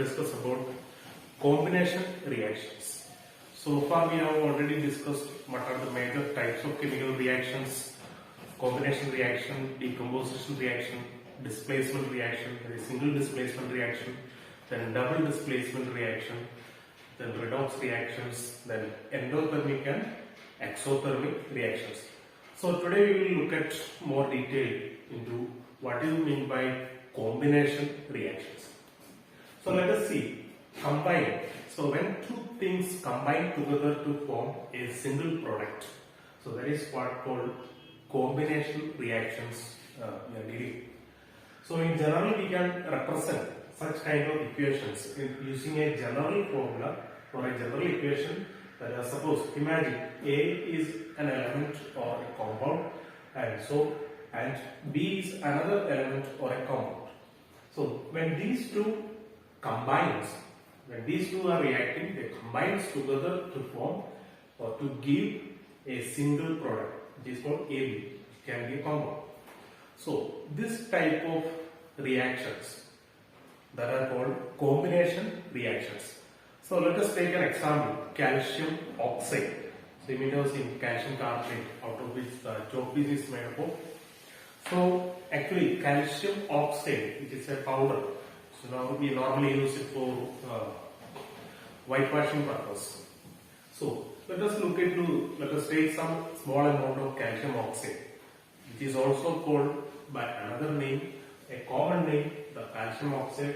discuss about combination reactions. So far we have already discussed what are the major types of chemical reactions: combination reaction, decomposition reaction, displacement reaction, single displacement reaction, then double displacement reaction, then redox reactions, then endothermic and exothermic reactions. So today we will look at more detail into what do you mean by combination reactions. So let us see, combine. So when two things combine together to form a single product, so that is what called combination reactions we are dealing. So in general we can represent such kind of equations using a general formula or a general equation. That is, suppose imagine A is an element or a compound, and B is another element or a compound. So when these two combines, when these two are reacting, they combine together to form or to give a single product, which is called AB. It can be a compound. So this type of reactions that are called combination reactions. So let us take an example: calcium oxide. So you know in calcium carbonate, out of which the chalk piece is made up of. So actually calcium oxide, which is a powder, so now we normally use it for whitewashing purpose. So let us take some small amount of calcium oxide, which is also called by another name, a common name, the calcium oxide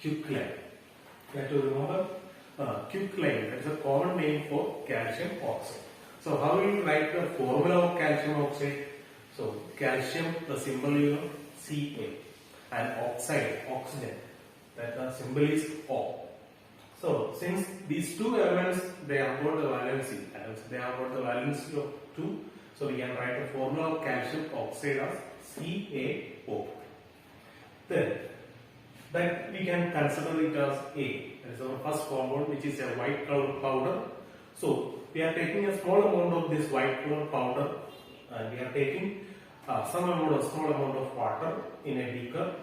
quicklime. You have to remember quicklime, that is a common name for calcium oxide. So how will you write the formula of calcium oxide? So calcium, the symbol you know, Ca, and oxide, oxygen, that the symbol is O. So since these two elements, they have got the valency, of 2, so we can write the formula of calcium oxide as CaO. Then we can consider it as A. That is our first compound, which is a white color powder. So we are taking a small amount of this white color powder, and we are taking small amount of water in a beaker.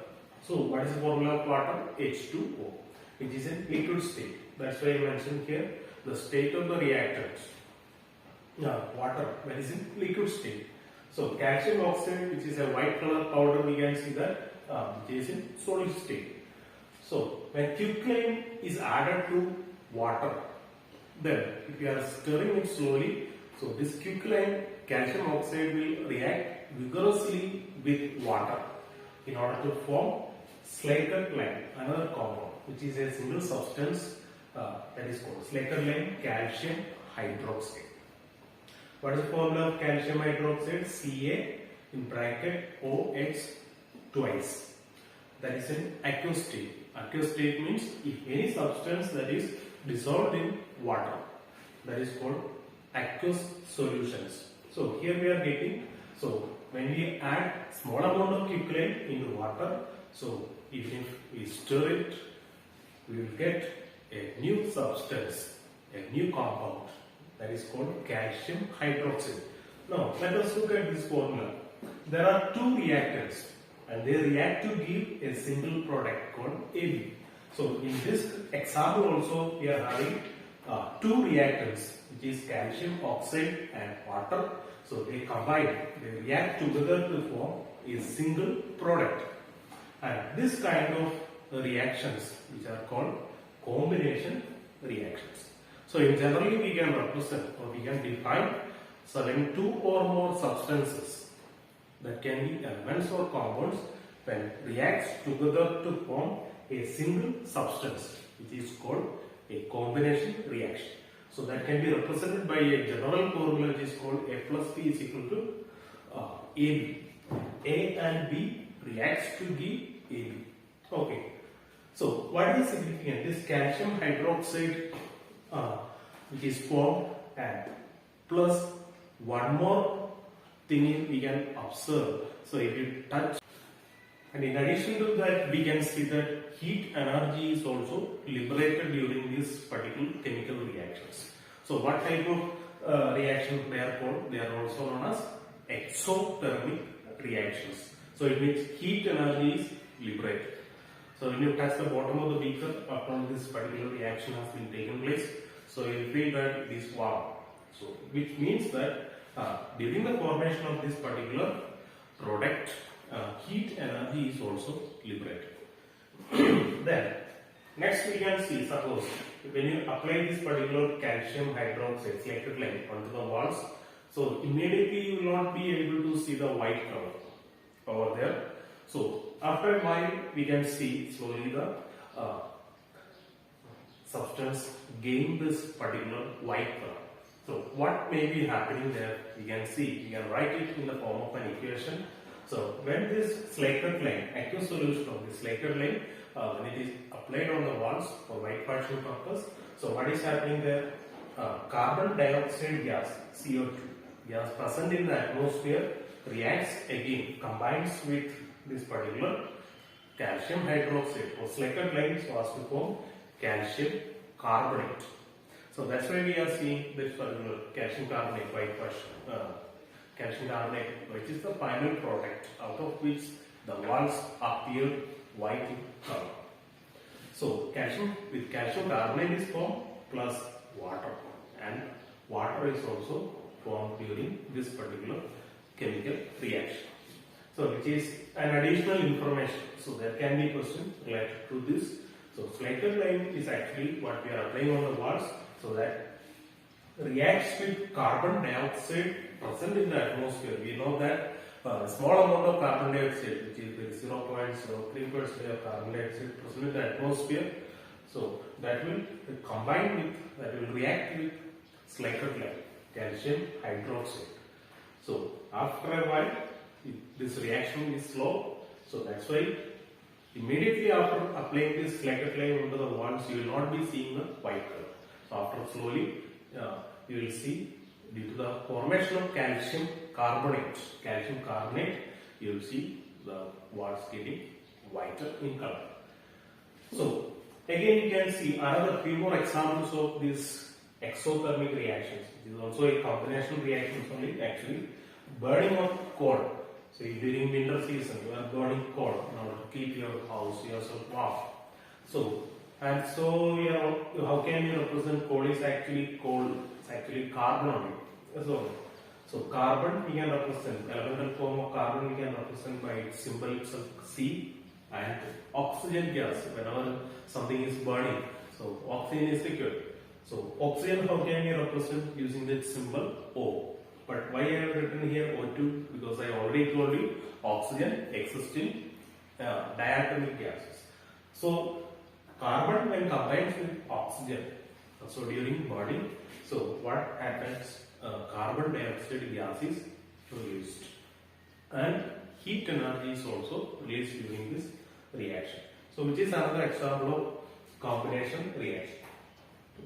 So what is the formula of water? H2O, which is in liquid state. That's why I mentioned here the state of the reactant. Water, that is in liquid state. So calcium oxide, which is a white color powder, we can see that which is in solid state. So when quicklime is added to water, then if you are stirring it slowly, so this quicklime calcium oxide will react vigorously with water in order to form Slater lime, another compound, which is a single substance that is called Slater lime calcium hydroxide. What is the formula of calcium hydroxide? Ca in bracket OH twice. That is in aqueous state. Aqueous state means if any substance that is dissolved in water, that is called aqueous solutions. So here we are getting, so when we add small amount of quicklime into water, so even if we stir it, we will get a new substance, a new compound, that is called calcium hydroxide. Now let us look at this formula. There are two reactants, and they react to give a single product called AB. So in this example also we are having two reactants, which is calcium oxide and water. So they combine, they react together to form a single product. And this kind of reactions, which are called combination reactions. So in generally we can represent or we can define, so when two or more substances, that can be elements or compounds, when reacts together to form a single substance, which is called a combination reaction. So that can be represented by a general formula, which is called A plus B is equal to AB. A and B reacts to give AB. Okay. So what is significant? This calcium hydroxide which is formed, and plus one more thing we can observe. So if you touch, and in addition to that, we can see that heat energy is also liberated during this particular chemical reactions. So what type of reaction they are called? They are also known as exothermic reactions. So it means heat energy is liberated. So when you touch the bottom of the beaker, upon this particular reaction has been taken place, so you will feel that it is warm. So which means that during the formation of this particular product, heat energy is also liberated. Then next we can see, suppose when you apply this particular calcium hydroxide selected line onto the walls, so immediately you will not be able to see the white color over there. So after a while we can see slowly the substance gain this particular white color. So what may be happening there, we can see, we can write it in the form of an equation. So when this Slater line, aqueous solution of this Slater line, when it is applied on the walls for white partition purpose, so what is happening there? Carbon dioxide gas, CO2 gas present in the atmosphere reacts again, combines with this particular calcium hydroxide or Slater line, so as to form calcium carbonate. So that's why we are seeing this particular calcium carbonate, white calcium carbonate, which is the final product out of which the walls appear white in color. So calcium with calcium carbonate is formed plus water, and water is also formed during this particular chemical reaction. So which is an additional information. So there can be question related to this. So Slater line is actually what we are applying on the walls, so that reacts with carbon dioxide present in the atmosphere. We know that a small amount of carbon dioxide, which is 0.03% of carbon dioxide present in the atmosphere, so that will combine with, that will react with Slater line, calcium hydroxide. So after a while, this reaction is slow, so that's why immediately after applying this Slater line onto the walls, you will not be seeing the white color. So after slowly, you will see, due to the formation of calcium carbonate, you will see the walls getting whiter in color. So again you can see another few more examples of these exothermic reactions. This is also a combination reaction only, actually. Burning of coal. So during winter season, you are burning coal in order to keep your house, yourself warm. So and so how can you represent coal? Is actually coal. It's actually carbon only. So carbon we can represent, elemental form of carbon we can represent by its symbol itself C, and oxygen gas whenever something is burning. So oxygen is liquid. So oxygen how can you represent using that symbol O? But why I have written here O2? Because I already told you oxygen exists in diatomic gases. So carbon when combines with oxygen, so during burning, so what happens? Carbon dioxide gas is released, and heat energy is also released during this reaction. So which is another example of combination reaction.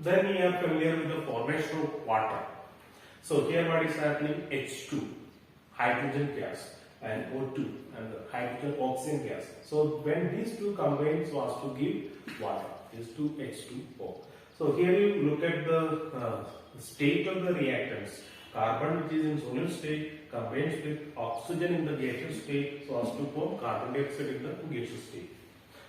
Then we are familiar with the formation of water. So here what is happening? H2, hydrogen gas, and O2, and the hydrogen oxygen gas. So when these two combine so as to give water, is to H2O. So here you look at the state of the reactants. Carbon, which is in solid state, combines with oxygen in the gaseous state so as to form carbon dioxide in the gaseous state.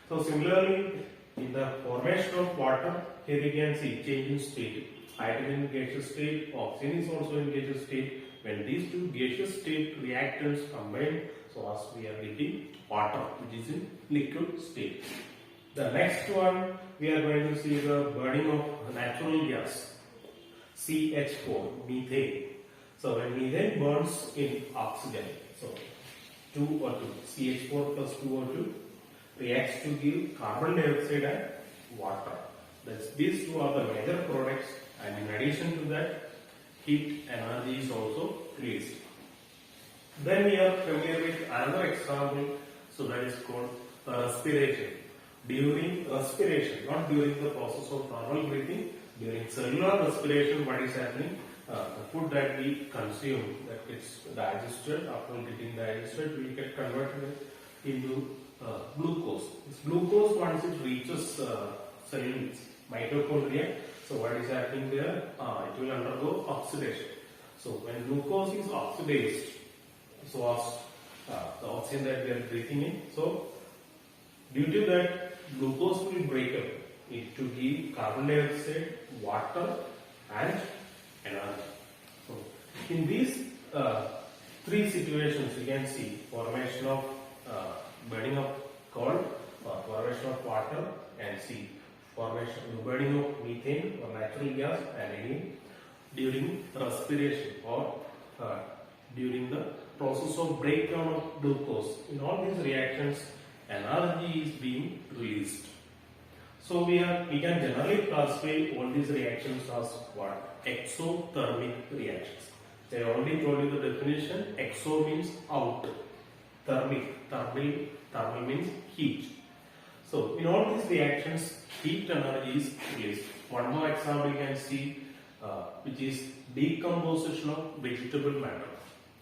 So similarly, in the formation of water, here you can see change in state. Hydrogen in gaseous state, oxygen is also in gaseous state. When these two gaseous state reactants combine, so as we are getting water, which is in liquid state. The next one, we are going to see the burning of natural gas, CH4, methane. So when methane burns in oxygen, so 2O2, CH4 plus 2O2 reacts to give carbon dioxide and water. These two are the major products, and in addition to that, heat energy is also released. Then we are familiar with another example, so that is called respiration. During respiration, not during the process of normal breathing, during cellular respiration, what is happening? The food that we consume, that gets digested, after getting digested, will get converted into glucose. This glucose, once it reaches cells, mitochondria, so what is happening there? It will undergo oxidation. So when glucose is oxidized, so as the oxygen that we are breathing in, so due to that, glucose will break up it to give carbon dioxide, water, and energy. So, in these three situations, you can see formation of burning of coal, formation of water, and see formation burning of methane or natural gas, and again during respiration or during the process of breakdown of glucose. In all these reactions, energy is being released. So we can generally classify all these reactions as what? Exothermic reactions. I already told you the definition. Exo means out. Thermal means heat. So in all these reactions, heat energy is released. One more example you can see, which is decomposition of vegetable matter.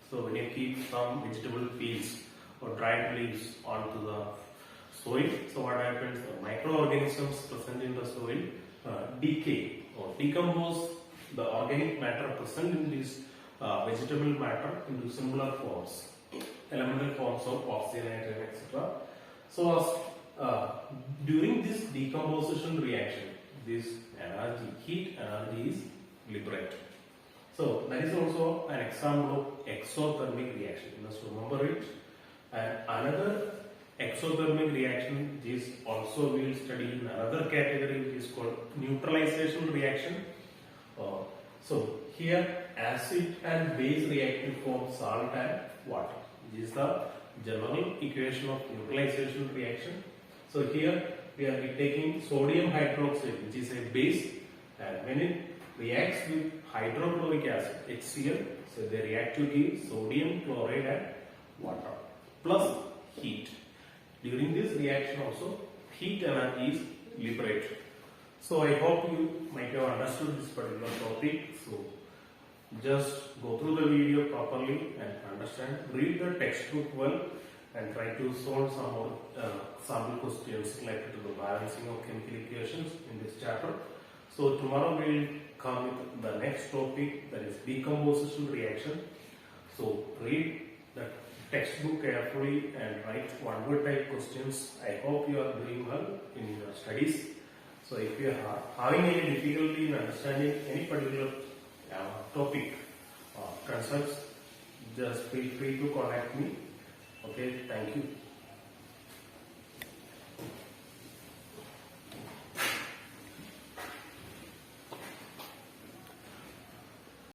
So when you keep some vegetable peels or dried leaves onto the soil, so what happens? The microorganisms present in the soil decay or decompose the organic matter present in this vegetable matter into similar forms, elemental forms of oxygen, nitrogen, etc. So as during this decomposition reaction, this energy, heat energy is liberated. So that is also an example of exothermic reaction. You must remember it. And another exothermic reaction is also we will study in another category, which is called neutralization reaction. So here acid and base react to form salt and water. This is the general equation of neutralization reaction. So here we are taking sodium hydroxide, which is a base, and when it reacts with hydrochloric acid, HCl, so they react to give sodium chloride and water plus heat. During this reaction also, heat energy is liberated. So I hope you might have understood this particular topic. So just go through the video properly and understand, read the textbook well, and try to solve some more sample questions related to the balancing of chemical equations in this chapter. So tomorrow we will come with the next topic, that is decomposition reaction. So read the textbook carefully and write one word type questions. I hope you are doing well in your studies. So if you are having any difficulty in understanding any particular topic concepts, just feel free to contact me. Okay, thank you.